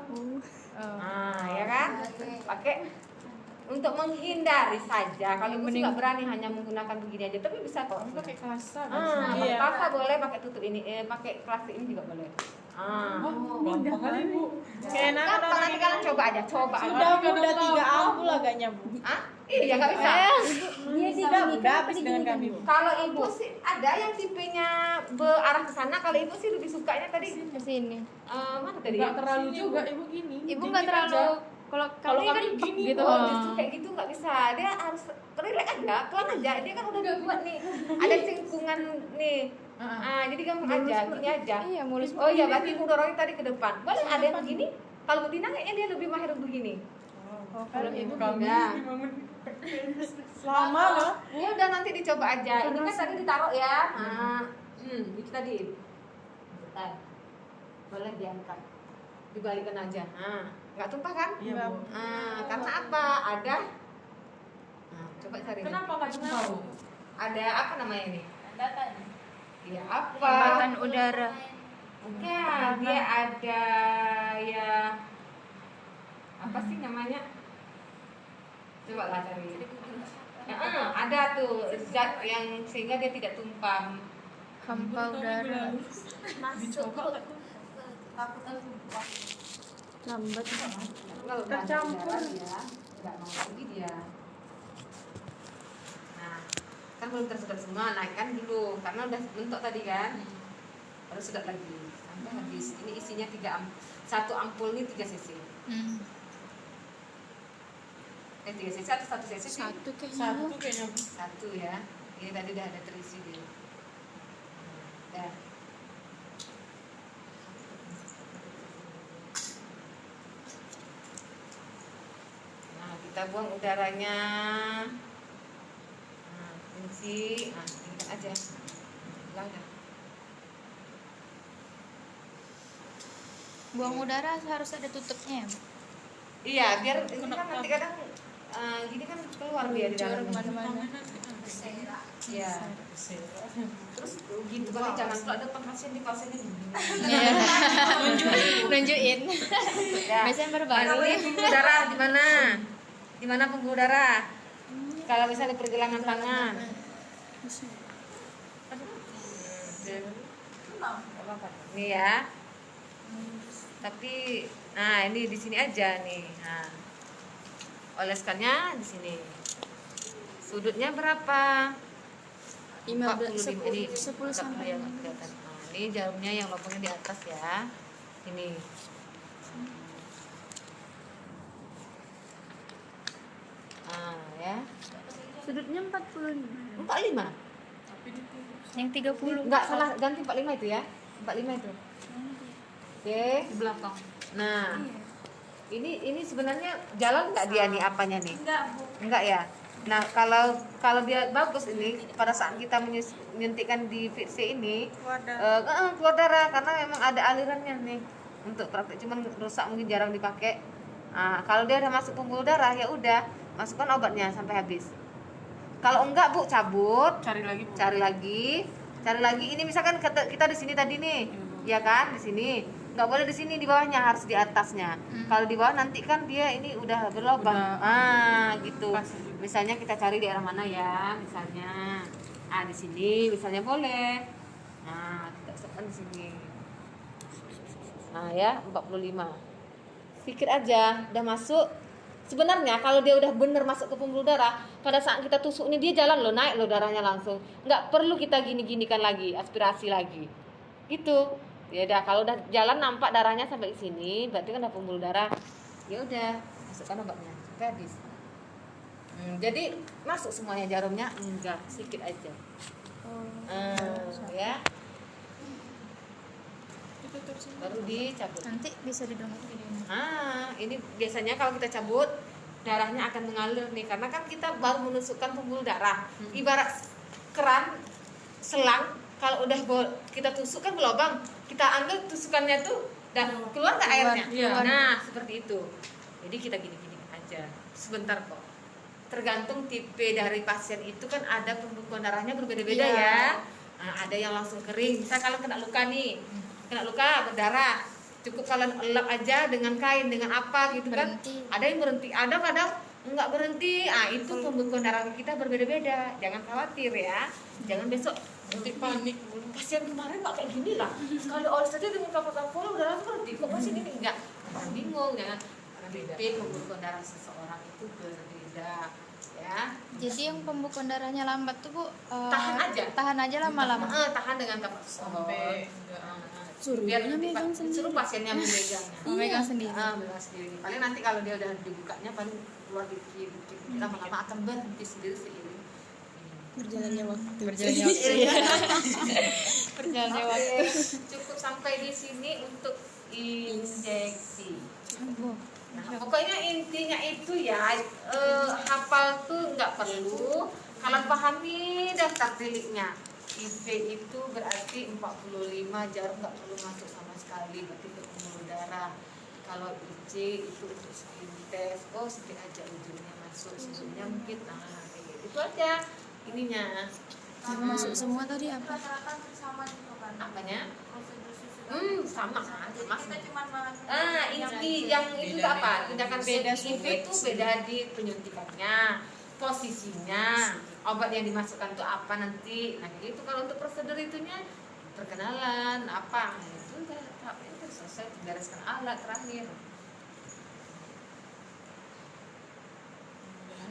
Nah, ya kan? Pakai untuk menghindari saja. Kalau ibu sih nggak berani hanya menggunakan begini aja, tapi bisa kok. Pakai kasa. Pakai kasa boleh, pakai tutup ini, pakai plastik ini juga boleh. Gampang kali Bu. Keenakan Gampang, orang nanti kalian coba aja, coba. sudah udah 3 ampul agaknya Bu. Ah, iya nggak bisa. Dia Udah habis dengan kami Bu. Kalau ibu sih ada yang tipenya berarah ke sana. Kalau ibu sih lebih sukanya tadi Ke sini. mana tadi? Enggak terlalu juga Ibu gini. Ibu Dikit nggak terlalu aja. kalau Kalau kami kan kami gini, gitu. Oh, justru kayak gitu nggak bisa. Dia harus relax aja, pelan aja. Dia kan udah dibuat nih. Ada cingkungan nih. Jadi gampang aja, gini aja. Iya, mulus. Oh iya, berarti ibu dorongnya tadi ke depan. Boleh ada yang begini. Kalau Dina kayaknya dia lebih mahir begini. Kalau Ibu kami Udah. 5 menit. Lama loh. Ya udah nanti dicoba aja. Ini kan tadi ditaruh ya. Itu tadi. Bentar. Boleh diangkat. Dibalikan aja. Nggak tumpah kan? Iya Bu. Karena apa? Ada. Coba cari. Kenapa nggak tumpah Bu? Ada apa namanya ini? Ya apa? hambatan udara. Ya, dia ada ya apa sih namanya? Coba lah cari. Ada tuh zat yang sehingga dia tidak tumpah. Hampa udara. Dicoba nggak tuh? Lambat. Kalau udah ada udara ya, nggak mau lagi dia. Nah, kan belum tersedot semua, naikkan dulu karena udah bentuk tadi kan. Harus sedot lagi sampai habis. Ini isinya 1 ampul ini 3 cc. 3 cc atau 1 cc sih? Satu kayaknya. Satu kayaknya Bu. 1 ya. Ini tadi udah ada terisi dia. Dah. Nah, kita buang udaranya. Nah, kunci. Nah, ini kan aja. Bilang dah. Buang udara harus ada tutupnya. Iya, biar ini kan nanti kadang gini kan keluar dia di dalam. Kemana-mana. Iya. Terus gitu balik jangan kalau ada pasien di pasien ini. Iya. Nunjukin. Ya. Biasanya Mana baru-baru. nih pembuluh darah di mana? Di mana pembuluh darah? Kalau misalnya pergelangan tangan. Nih ya. Tapi nah ini di sini aja nih. Nah. Oleskannya di sini. Sudutnya berapa? 15 ini 10 sampai yang kelihatan. Nah, ini jarumnya yang lubangnya di atas ya. Ini. Nah, ya. Sudutnya 45. 45. Yang 30. Enggak salah, ganti 45 itu ya. 45 itu. Oke. Di belakang. Nah. Ini sebenarnya jalan nggak dia nih apanya nih? Enggak Bu. Enggak ya. Nah, kalau dia bagus ini pada saat kita menyuntikkan di VC ini keluar darah karena memang ada alirannya nih untuk praktek, cuman rusak mungkin jarang dipakai. Nah, kalau dia udah masuk pembuluh darah ya udah masukkan obatnya sampai habis. Kalau enggak Bu cabut, Cari lagi Bu. cari lagi. Ini misalkan kita di sini tadi nih, ya kan di sini. Nggak boleh di sini, di bawahnya, harus di atasnya. Kalau di bawah nanti kan dia ini udah berlubang. Gitu. Misalnya kita cari di arah mana ya, misalnya. Di sini misalnya boleh. Nah, kita masukkan di sini. Nah, ya, 45. Sedikit aja udah masuk. Sebenarnya kalau dia udah bener masuk ke pembuluh darah, pada saat kita tusuk ini dia jalan loh, naik loh darahnya langsung. Nggak perlu kita gini-ginikan lagi, aspirasi lagi. Gitu. Ya udah, kalau udah jalan nampak darahnya sampai sini, berarti kan udah pembuluh darah. Ya udah, masukkan obatnya sampai habis. Jadi masuk semuanya jarumnya? Enggak, sedikit aja. Ya. Baru dicabut. Nanti bisa didongak videonya. Ini biasanya kalau kita cabut darahnya akan mengalir nih, karena kan kita baru menusukkan pembuluh darah. Ibarat keran selang, kalau udah kita tusukkan berlubang, kita ambil tusukannya tuh dan keluar nggak airnya? Iya. Nah, seperti itu. Jadi kita gini-gini aja, sebentar kok. Tergantung tipe dari pasien itu kan ada pembekuan darahnya berbeda-beda ya. Nah, ada yang langsung kering. Misal kalau kena luka nih, kena luka berdarah, cukup kalian elap aja dengan kain, dengan apa gitu kan. Berhenti. Ada yang berhenti, ada kadang nggak berhenti. Ah, itu pembekuan darah kita berbeda-beda. Jangan khawatir ya. Jangan besok Nanti panik. pasien kemarin nggak kayak gini lah. Sekali oles saja dengan kapal-kapal udah langsung berhenti. Kok pasien ini enggak? Jangan bingung, jangan. Tipe pembekuan darah seseorang itu berbeda ya. Jadi yang pembekuan darahnya lambat tuh Bu, Tahan aja lama-lama. tahan dengan kapal Sampai biar megang sendiri. suruh pasiennya memegangnya. Memegang sendiri. Megang sendiri. Paling nanti kalau dia udah dibukanya paling keluar dikit lama-lama akan berhenti sendiri seiring Berjalannya waktu. Berjalannya waktu. Berjalannya waktu. Cukup sampai di sini untuk injeksi. Bu, Nah, pokoknya intinya itu ya, hafal tuh nggak perlu. Kalian pahami daftar tiliknya. IV itu berarti 45, jarum nggak perlu masuk sama sekali, berarti untuk pembuluh darah. Kalau IC itu untuk skin test, oh sedikit aja ujungnya masuk, sebelumnya mungkin, nah kayak gitu. Itu aja ininya. Masuk semua tadi apa? Rata-rata hampir sama gitu kan. Apanya? Prosedur susu. Sama Jadi sama. kita cuma Inti yang itu Beda apa? nih. Tindakan Beda IV itu beda di penyuntikannya, posisinya, obat yang dimasukkan itu apa nanti. Nah itu kalau untuk prosedur itunya perkenalan apa, nah, itu udah tahapnya udah selesai, bereskan alat terakhir.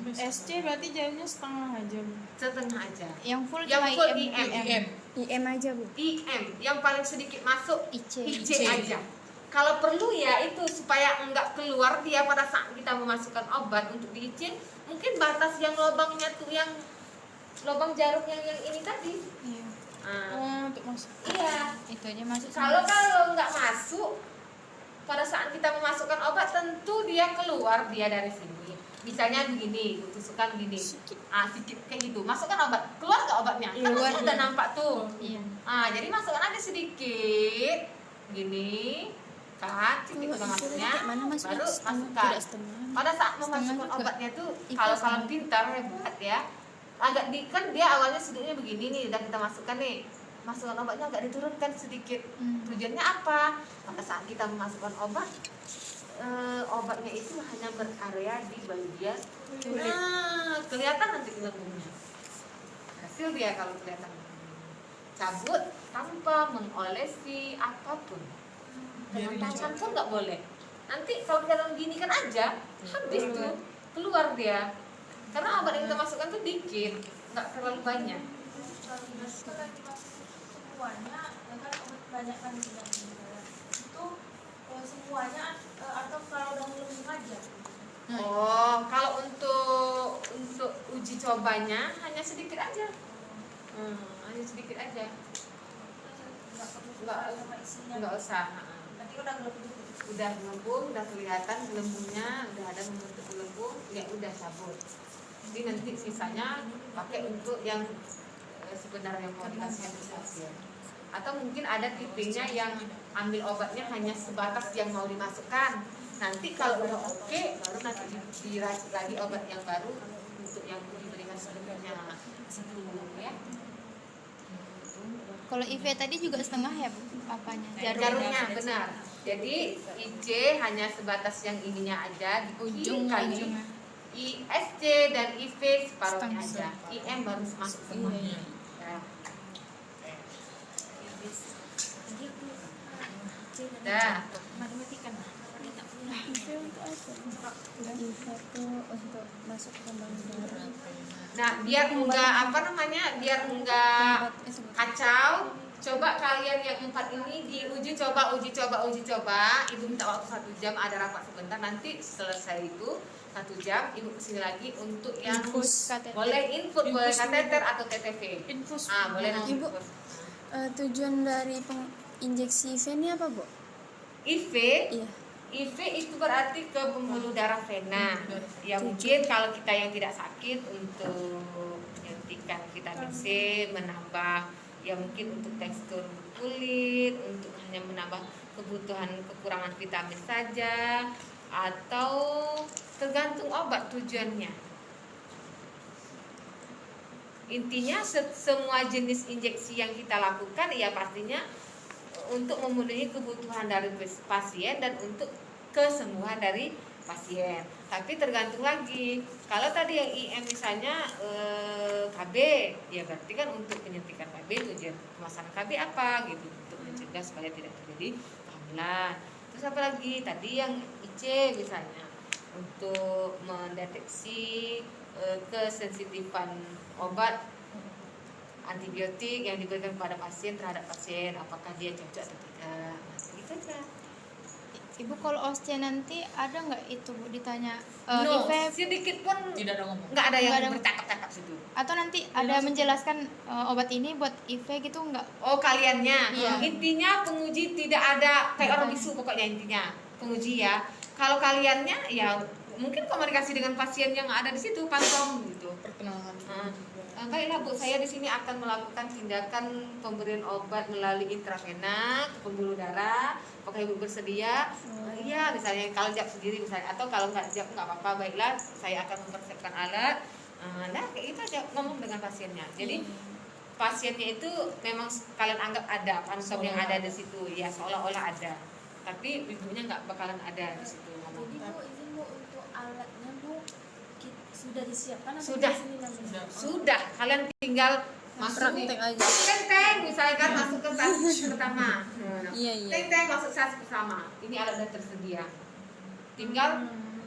SC berarti jamnya setengah aja, Bu. Setengah aja. yang full Yang cuma full IM. IM. IM aja Bu. IM yang paling sedikit masuk IC. IC aja. Kalau perlu ya itu supaya enggak keluar dia pada saat kita memasukkan obat untuk di IC, mungkin batas yang lubangnya tuh yang lubang jarum yang ini tadi. Iya. Nah, Untuk masuk. iya. Itu aja masuk. Kalau nggak masuk pada saat kita memasukkan obat tentu dia keluar dia dari sini. Misalnya begini, tusukkan gini, sedikit kayak gitu. Masukkan obat, keluar nggak obatnya? Kan Keluar, masih udah nampak tuh. Iya. Jadi masukkan aja sedikit, gini, kan, sedikit udah masuknya, Kayak mana masuk? baru Setengah, masukkan. tidak setengah. Pada saat memasukkan juga. obatnya tuh, Ikut kalau setengah. kalian pintar hebat ya, agak kan dia awalnya sudutnya begini nih, udah kita masukkan nih, masukkan obatnya agak diturunkan sedikit. Tujuannya apa? Pada saat kita memasukkan obat, obatnya itu hanya berarea di bagian kulit. Nah, kelihatan nanti gelembungnya. Hasil dia kalau kelihatan. Cabut tanpa mengolesi apapun. Dengan tangan pun nggak boleh. Nanti kalau kita gini kan aja, habis tuh keluar dia. Karena obat yang kita masukkan tuh dikit, nggak terlalu banyak. Kalau lagi masuk semuanya, ya kan obat banyak kan tidak itu semuanya atau kalau udah melembung aja. Oh, kalau untuk uji cobanya hanya sedikit aja. Hanya sedikit aja. Nggak perlu Nggak, sama isinya. nggak usah. Nanti udah gelembung. Udah gelembung, udah kelihatan gelembungnya, udah ada membentuk gelembung, ya udah cabut. Jadi nanti sisanya pakai untuk yang sebenarnya mau dikasih ya. Atau mungkin ada tipenya yang ambil obatnya hanya sebatas yang mau dimasukkan. Nanti kalau udah oke, baru nanti diracik lagi obat yang baru untuk yang diberikan sebelumnya. Ya. Kalau IV tadi juga setengah ya Bu? Apanya? Jarumnya benar. Jadi IC hanya sebatas yang ininya aja di Ujung kali. ujungnya. ISC dan IV separuhnya aja. IM baru masuk semuanya. Ya. Dah. Itu untuk apa? Itu untuk masuk ke pembuluh darah. Nah, biar enggak biar enggak kacau, coba kalian yang 4 ini diuji coba. Ibu minta waktu 1 jam, ada rapat sebentar, nanti selesai itu 1 jam ibu kesini lagi untuk yang Infus kateter. boleh input, boleh kateter atau TTV. Infus. Boleh nanti Ibu. infus. Tujuan dari injeksi IV ini apa Bu? IV Iya. IV itu berarti ke pembuluh darah vena. Ya mungkin kalau kita yang tidak sakit untuk menyuntikkan vitamin C, menambah ya mungkin untuk tekstur kulit, untuk hanya menambah kebutuhan kekurangan vitamin saja, atau tergantung obat tujuannya. Intinya semua jenis injeksi yang kita lakukan ya pastinya untuk memenuhi kebutuhan dari pasien dan untuk kesembuhan dari pasien. Tapi tergantung lagi. Kalau tadi yang IM misalnya KB, ya berarti kan untuk penyuntikan KB, tujuan pemasangan KB apa gitu, untuk mencegah supaya tidak terjadi kehamilan. Terus apa lagi? Tadi yang IC misalnya untuk mendeteksi kesensitifan obat antibiotik yang diberikan kepada pasien terhadap pasien, apakah dia cocok atau tidak. Nah, gitu aja. Ibu kalau OSCE nanti ada nggak itu Bu ditanya No, IV sedikit pun Tidak ada ngomong. nggak ada yang Nggak ada. bercakap-cakap situ. atau nanti ada menjelaskan obat ini buat IV gitu nggak? Oh, kaliannya. Iya. Intinya penguji tidak ada kayak orang bisu, pokoknya intinya penguji ya. Kalau kaliannya ya mungkin komunikasi dengan pasien yang ada di situ, pantau gitu. Perkenalan. Baiklah Bu, saya di sini akan melakukan tindakan pemberian obat melalui intravena ke pembuluh darah. Apakah Ibu bersedia? Iya, misalnya kalau jawab sendiri misalnya, atau kalau nggak jawab nggak apa-apa. Baiklah, saya akan mempersiapkan alat. Nah, kayak itu aja ngomong dengan pasiennya. Jadi pasiennya itu memang kalian anggap ada pansom yang ada di situ, ya seolah-olah ada. Tapi ibunya nggak bakalan ada di situ ngomong. Jadi Bu, izin Bu untuk alatnya Bu sudah disiapkan atau Sudah. di sini nanti? Sudah, kalian tinggal masuk nih. Praktek aja. Teng, misalkan masuk ke stasiun pertama. Iya, iya. Teng masuk stasiun pertama. Ini alat sudah tersedia. Tinggal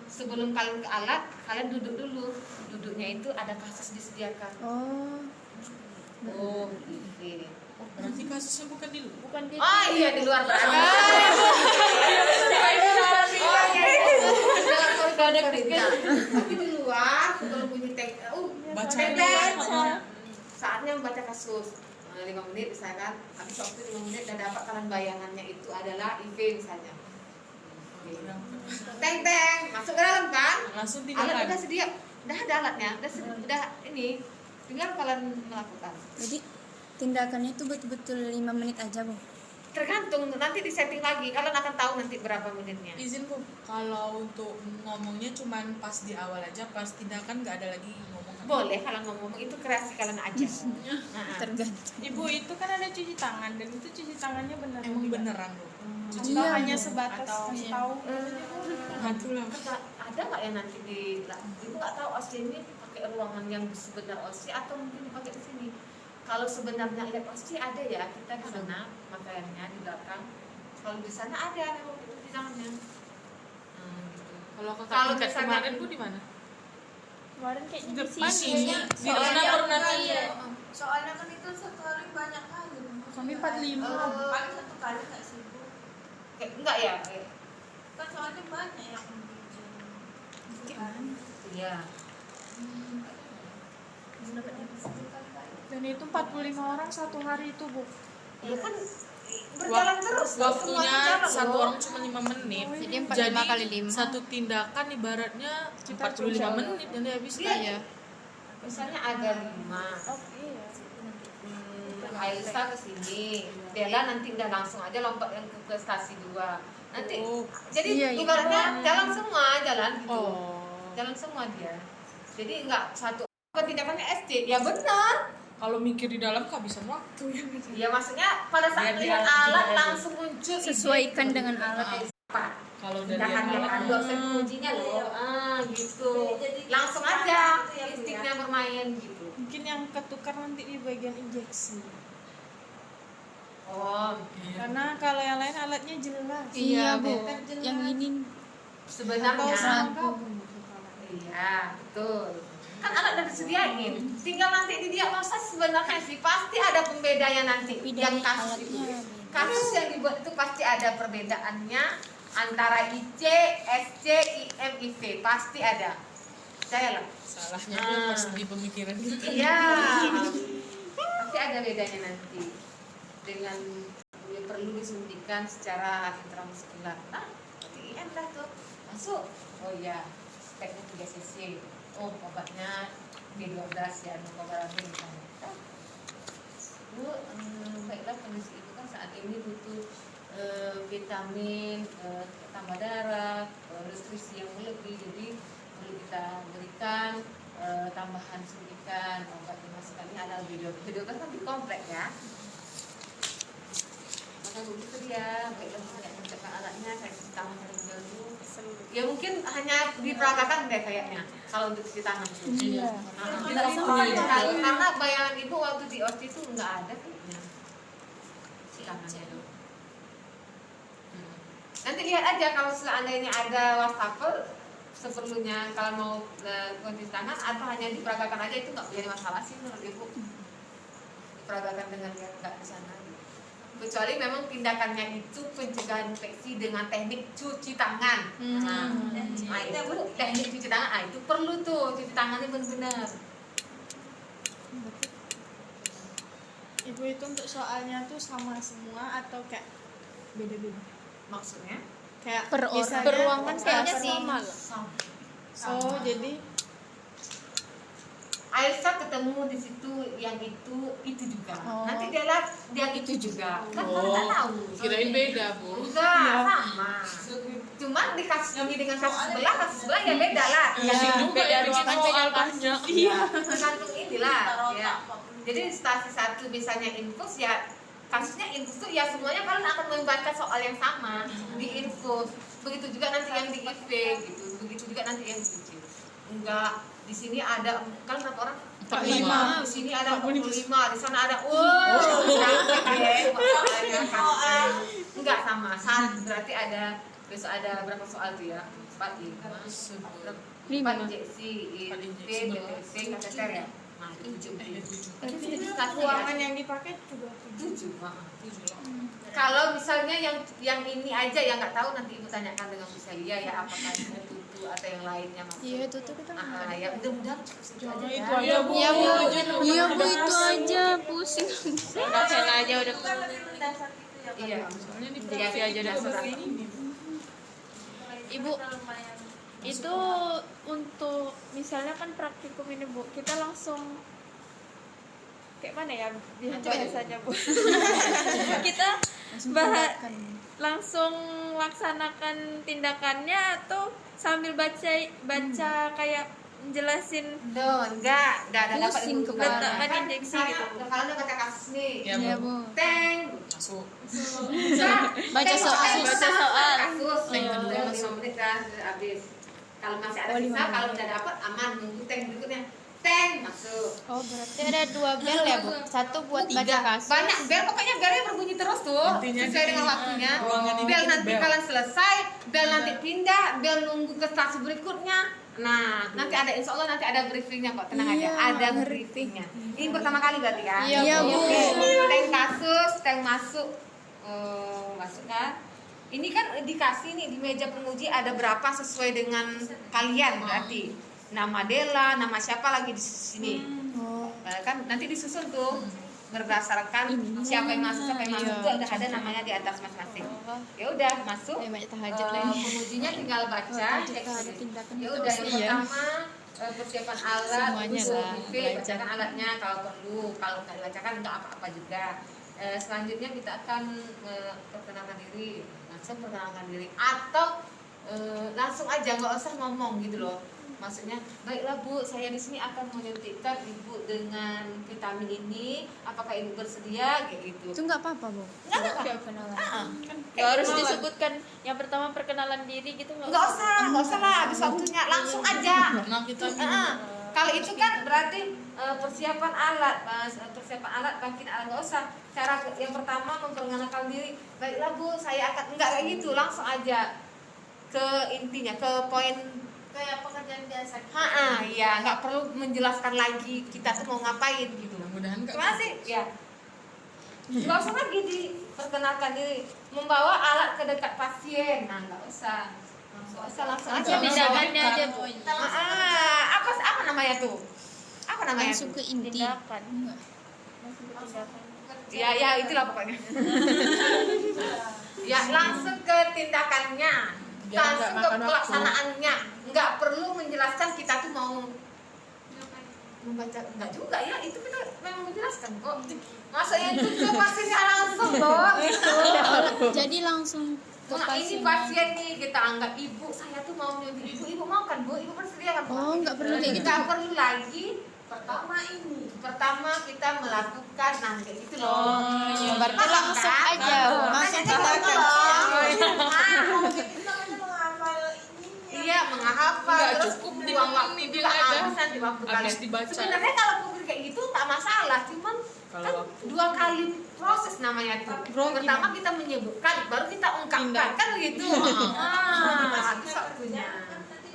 sebelum kalian ke alat, kalian duduk dulu. Duduknya itu ada kasus disediakan. Oh, Oh, gitu. Berarti kasusnya bukan di luar. Bukan di Oh iya, di luar berarti. Oh iya, dalam koridor perintah. Tapi di luar sebelum bunyi teng, Baca teng, dulu. saatnya membaca kasus. 5 menit misalkan, habis waktu 5 menit dan dapat kalian bayangannya itu adalah IV misalnya. Teng, masuk ke dalam kan? Langsung Alat tindakan. udah sedia, udah ada alatnya, udah ini, tinggal kalian melakukan. jadi tindakannya itu betul-betul 5 menit aja, Bu. Tergantung nanti di setting lagi, kalian akan tahu nanti berapa menitnya. Izin Bu, kalau untuk ngomongnya cuman pas di awal aja, pas tindakan nggak ada lagi ngomong. Boleh kalian ngomong, itu kreasi kalian aja. Nah, Tergantung. Ibu itu kan ada cuci tangan dan itu cuci tangannya benar. Emang tidak? beneran Bu? Cuci Atau Iya, hanya Bu. sebatas Atau- kasih iya. tahu. Itulah. ada nggak ya nanti di ibu nggak tahu OSCE ini pakai ruangan yang sebenar OSCE atau mungkin dipakai di sini. Kalau sebenarnya lab OSCE ada ya, kita di sana makanya di belakang. Kalau di sana ada memang itu di dalamnya. Gitu. Kalau Kalau kakak tingkat misalnya- kemarin Bu di mana? Kemarin kayaknya di Di sini. sini. Di Soalnya mana pernah? iya. Soalnya kan itu satu hari banyak kali. Kami 45. Paling satu kali nggak sih Bu? Enggak ya? Kan soalnya banyak yang Iya. Dan itu 45 orang satu hari itu Bu. Iya kan berjalan terus loh, Waktunya semuanya jalan satu loh. orang cuma 5 menit. Jadi 45 kali 5. Satu tindakan ibaratnya 45 menit yang dihabiskan. Iya. Misalnya ada 5. Oh iya. Aisyah ke sini, Bella nanti udah langsung aja lompat yang ke stasi 2. Nanti Oh. jadi Iya, iya. ibaratnya jalan semua, jalan gitu. Oh. Jalan semua dia. Jadi enggak satu apa tindakannya SC. Ya benar. Kalau mikir di dalam kehabisan waktu ya. Ya maksudnya pada saat Biar lihat dia- alat dia- langsung muncul Sesuaikan ide. dengan alat. Pak. Kalau dari Tindakan yang alat ada dosen pengujinya loh. Gitu. Langsung aja instingnya bermain gitu. Mungkin yang ketukar nanti di bagian injeksi. Oh, Karena kalau yang lain alatnya jelas. Iya, Bu. Jelas. Yang ini sebenarnya ragu. iya, betul. Kan alat udah disediain. Tinggal nanti didiagnosa sebenarnya sih pasti ada pembedanya nanti. Tapi Yang dari kasus alatnya itu. beda. Kasus yang dibuat itu pasti ada perbedaannya antara IC, SC, IM, IV. Pasti ada. Percayalah. salahnya dia pas di pemikiran kita. Iya. Pasti ada bedanya nanti. Dengan ya, perlu disuntikan secara intramuskular. Nah, seperti IM dah tuh. Masuk. Oh iya, speknya 3 cc. Oh, obatnya B12 ya, nukobaramil misalnya. Bu, baiklah kondisi itu kan saat ini butuh vitamin, tambah darah, nutrisi yang lebih. Jadi perlu kita berikan tambahan suntikan obat dimasukkan. Ini ada video kan di komplek ya. Maka begitu dia, baiklah saya mencetak alatnya, saya cuci tangan terlebih dahulu. Ya mungkin hanya diperagakan deh kayaknya kalau untuk cuci tangan. Iya. Karena bayangan ibu waktu di OST itu nggak ada kayaknya cuci tangannya itu. Nanti lihat aja kalau seandainya ada wastafel seperlunya kalau mau cuci tangan atau hanya diperagakan aja itu nggak menjadi masalah sih menurut ibu. Diperagakan dengan nggak di sana. Kecuali memang tindakannya itu pencegahan infeksi dengan teknik cuci tangan. Nah itu teknik cuci tangan, itu perlu tuh cuci tangannya benar-benar. Ibu itu untuk soalnya tuh sama semua atau kayak beda-beda? Maksudnya? Kayak Per misalnya ruangan kayaknya per sih. ruangan. Oh jadi Aisyah ketemu di situ yang itu juga. Nanti dia lihat dia itu juga. Kan kita nggak tahu. Kirain beda, Bu. Enggak, sama. Cuman di kasus ini dengan kasus sebelah ya beda lah. Kasih juga ya bikin soal banyak. Iya. Tergantung inilah. Ya. Jadi stasi 1 misalnya infus ya kasusnya infus tuh ya semuanya kalian akan membaca soal yang sama di infus. Begitu juga nanti yang di IV gitu. Begitu juga nanti yang di IV. Enggak, di sini ada kan berapa orang? 45. Di sini ada 45, di sana ada enggak sama. Berarti ada besok ada berapa soal tuh ya? 4 injeksi, BPC, kateter ya. Nah, 7. ruangan yang dipakai juga 7. Kalau misalnya yang ini aja yang nggak tahu nanti ibu tanyakan dengan Bu Celia ya apakah itu tutu atau yang lainnya maksudnya. Iya itu tuh kita Ya mudah-mudahan itu aja ya. Itu aja, Bu. Iya, Bu. Iya Bu, itu aja pusing. Rasain aja udah. Iya. Soalnya di Iya, praksi aja dasar. seperti ini. Ibu itu untuk misalnya kan praktikum ini Bu, kita langsung kayak mana ya bahasanya Bu? Kita langsung laksanakan tindakannya atau sambil baca kayak jelasin Enggak ada dapat Pusing ibu kepala. letakkan injeksi gitu. Kalau udah baca kasus nih, Ya, Bu. teng, Masuk. Baca soal. kasus, Teng kedua 5 masuk. menit kan habis. Kalau masih ada sisa, kalau udah dapat aman nunggu teng berikutnya. Teng masuk. Oh berarti ada 2 bel ya Bu? Satu buat baca kasus. Banyak bel, pokoknya belnya berbunyi terus tuh Intinya sesuai dengan waktunya. ruangan ini Bel itu nanti bel. kalian selesai, bel nanti pindah, bel nunggu ke stasi berikutnya. Nah, nanti ada insya Allah nanti ada briefingnya kok, tenang aja, ada briefingnya. Ini pertama kali berarti ya? Iya, Bu. Oke. Teng kasus, teng masuk, masuk kan? Ini kan dikasih nih di meja penguji ada berapa sesuai dengan kalian berarti. Nama Dela, nama siapa lagi di sini. Kan nanti disusun tuh berdasarkan siapa yang masuk tuh ada namanya di atas masing-masing. Ya udah masuk. Banyak tahajud lagi. Pengujinya tinggal baca. Ya udah yang pertama persiapan alat, Semuanya usul lah, IV, belajar. bacakan alatnya kalau perlu. Kalau nggak dibacakan nggak apa-apa juga. Selanjutnya kita akan perkenalkan diri, langsung perkenalkan diri atau langsung aja nggak usah ngomong gitu loh. Maksudnya, baiklah Bu, saya di sini akan menyuntikkan Ibu dengan vitamin ini. Apakah Ibu bersedia? Kayak gitu. Itu nggak apa-apa Bu. Nggak apa-apa. Kenalan. Gak harus disebutkan yang pertama perkenalan diri gitu Nggak usah lah. Habis waktunya langsung aja. Nah, kita Kalau itu kan berarti persiapan alat, persiapan alat bangkit alat nggak usah. Cara yang pertama memperkenalkan diri. Baiklah Bu, saya akan nggak kayak gitu, langsung aja ke intinya, ke poin. Kayak pekerjaan biasa. Iya, nggak perlu menjelaskan lagi kita tuh mau ngapain gitu. mudah-mudahan nggak. Gimana sih? Ya. Nggak usah lagi diperkenalkan diri, membawa alat ke dekat pasien. Nah, nggak usah. Langsung aja. tindakannya aja Bu. Apa namanya tuh? Apa namanya? Langsung tuh? ke inti. Tindakan. Ya itulah pokoknya. Ya langsung ke tindakannya, Biar nggak langsung ke makan waktu. pelaksanaannya. Nggak perlu menjelaskan kita tuh mau membaca, enggak juga ya, itu kita memang menjelaskan kok. Masa itu tuh pastinya langsung loh gitu. Jadi langsung ini pasien nih, kita anggap ibu, saya tuh mau nyuntik ibu mau kan bu, ibu bersedia kan bu? Oh, nggak perlu kayak gitu. Kita perlu lagi. Pertama kita melakukan kayak gitu loh. Berarti langsung aja. Langsung katakan. Iya, menghafal. Enggak Terus cukup buang di waktu waktu dia juga ada. habis nanti waktu Habis kalian. dibaca. Sebenarnya kalau publik kayak gitu tak masalah, cuman Kalau kan waktu. 2 kali proses namanya itu. Pertama kita menyebutkan, baru kita ungkapkan kan gitu. Habis waktunya.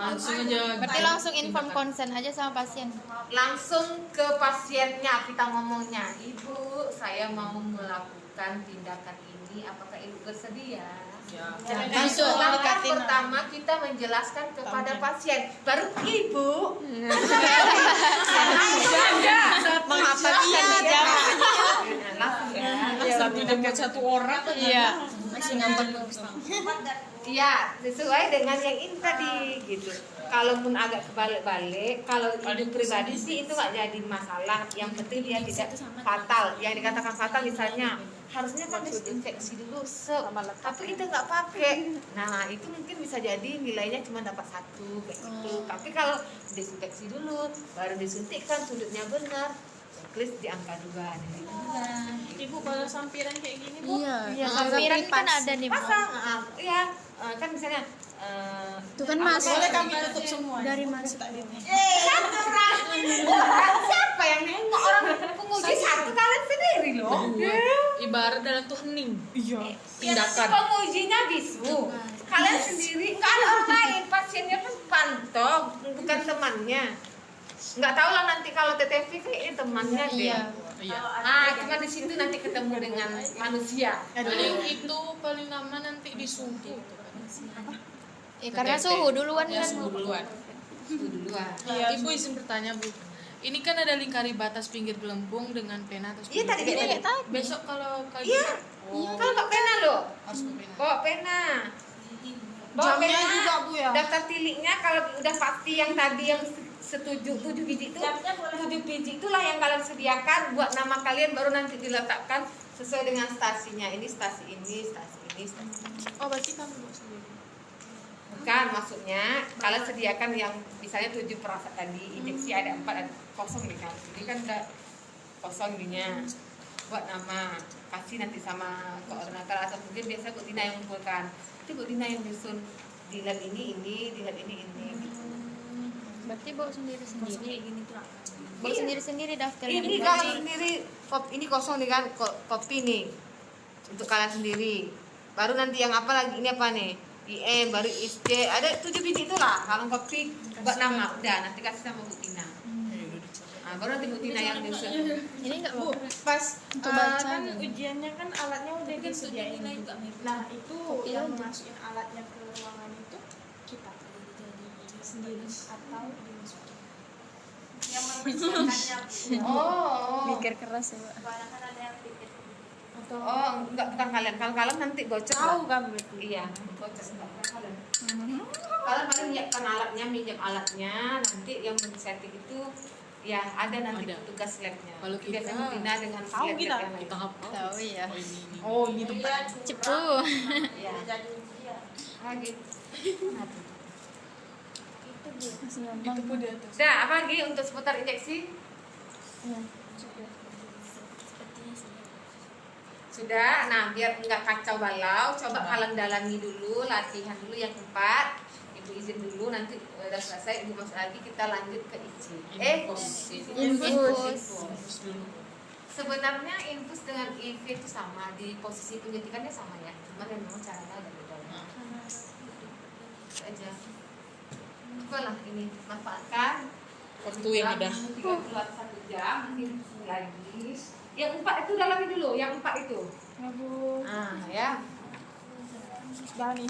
Langsung aja. Berarti langsung inform konsen aja sama pasien. Langsung ke pasiennya kita ngomongnya, ibu saya mau melakukan tindakan ini, apakah ibu bersedia? Ya. Langsung Langkah dekatin. pertama kita menjelaskan kepada pasien, baru ibu Menghafal jam. langsung ya. 1 jam buat 1 orang. Iya. Masih ngambek. Iya, sesuai dengan yang ini tadi gitu. Kalaupun agak kebalik-balik, kalau ibu pribadi sih itu nggak jadi masalah. Yang penting dia tidak fatal. Yang dikatakan fatal misalnya harusnya kan disinfeksi dulu, tapi kita nggak pakai. Nah itu mungkin bisa jadi nilainya cuma dapat 1 kayak gitu. Tapi kalau disinfeksi dulu, baru disuntikkan sudutnya benar, checklist di angka 2. Ibu kalau sampiran kayak gini bu, Iya. Sampiran kan ada nih, Bu. Pasang, iya, kan misalnya. Itu kan masuk. boleh kami tutup semua Dari masuk. Orang siapa yang nengok, orang penguji satu kalian sendiri loh. Ibarat dalam tuh hening. iya Tindakan. Pengujinya bisu, kalian sendiri nggak ada orang lain, pasiennya kan pantau, bukan temannya. Nggak tahu lah nanti kalau TTV kayaknya temannya deh. Iya. Iya. Cuma di situ nanti ketemu dengan manusia. Paling itu paling lama nanti di suhu. Karena suhu duluan Ya, kan. suhu duluan. Itu duluan. Ibu izin bertanya, Bu. Ini kan ada lingkari batas pinggir gelembung dengan pena atau Iya tadi kayak tadi. Besok kalau kalian Iya. Kalau nggak pena loh, harus ke pena. bawa pena. Bawa Jamnya pena. juga, Bu, ya? Daftar tiliknya kalau udah pasti yang tadi yang setuju 7 biji itu, 7 biji itulah yang kalian sediakan buat nama kalian, baru nanti diletakkan sesuai dengan stasinya. Ini stasi ini, stasi ini, stasi ini. Oh, berarti kamu bawa sendiri. Bukan, maksudnya kalian sediakan yang misalnya 7 perasa tadi, injeksi ada 4, ada kosong nih kan. Ini kan udah kosong ininya. Buat nama, kasih nanti sama koordinator atau mungkin biasa Bu Tina yang mengumpulkan. Itu Bu Tina yang nyusun dilihat ini, dilihat ini gitu. Berarti bawa sendiri-sendiri. Bawa Iya. sendiri-sendiri daftarnya. Ini kalian sendiri, ini kosong nih kan, kopi nih untuk kalian sendiri. Baru nanti yang apa lagi, ini apa nih, IM, baru ISJ, ada 7 biji itulah. Kalau kopi buat nama, udah nanti kasih sama Bu Tina. Nah, baru nanti Bu Tina yang nyusun. Ini enggak bu, bawa. pas Untuk baca kan gitu. ujiannya kan alatnya udah disediain Bu. Nah itu yang masukin alatnya ke ruangan itu kita sendiri atau dimasukin yang mempersiapkannya Oh, Mikir keras ya, Pak. kebanyakan ada yang pikir atau enggak, bukan kalian. Kalau kalian nanti bocor. tahu lah. kan berarti Iya, bocor enggak kalian. Kalian paling menyiapkan alatnya, minjem alatnya, nanti yang men-setting itu ya ada nanti Ada. petugas labnya. Kalau kita biasanya Bu Tina dengan tahu lab kita. yang lain. Kita hafal. Tahu ya. Oh, ini. oh ini tempat Cepu. Iya. jadi ujian Lagi. Masih gampang. Itu Bu di atas. Udah, apa lagi untuk seputar injeksi? Sudah. Nah, biar nggak kacau balau, coba kalian dalami dulu, latihan dulu yang 4. Ibu izin dulu, nanti udah selesai Ibu masuk lagi, kita lanjut ke IC. Infus. Terus dulu. Sebenarnya infus dengan IV itu sama, di posisi penyuntikannya sama ya, cuma memang caranya ada beda. Itu aja. Cobalah ini manfaatkan. Waktu yang udah. 31 jam, nanti infus lagi. Yang 4 itu dalami dulu, yang 4 itu. Bu Nah, ya. Dani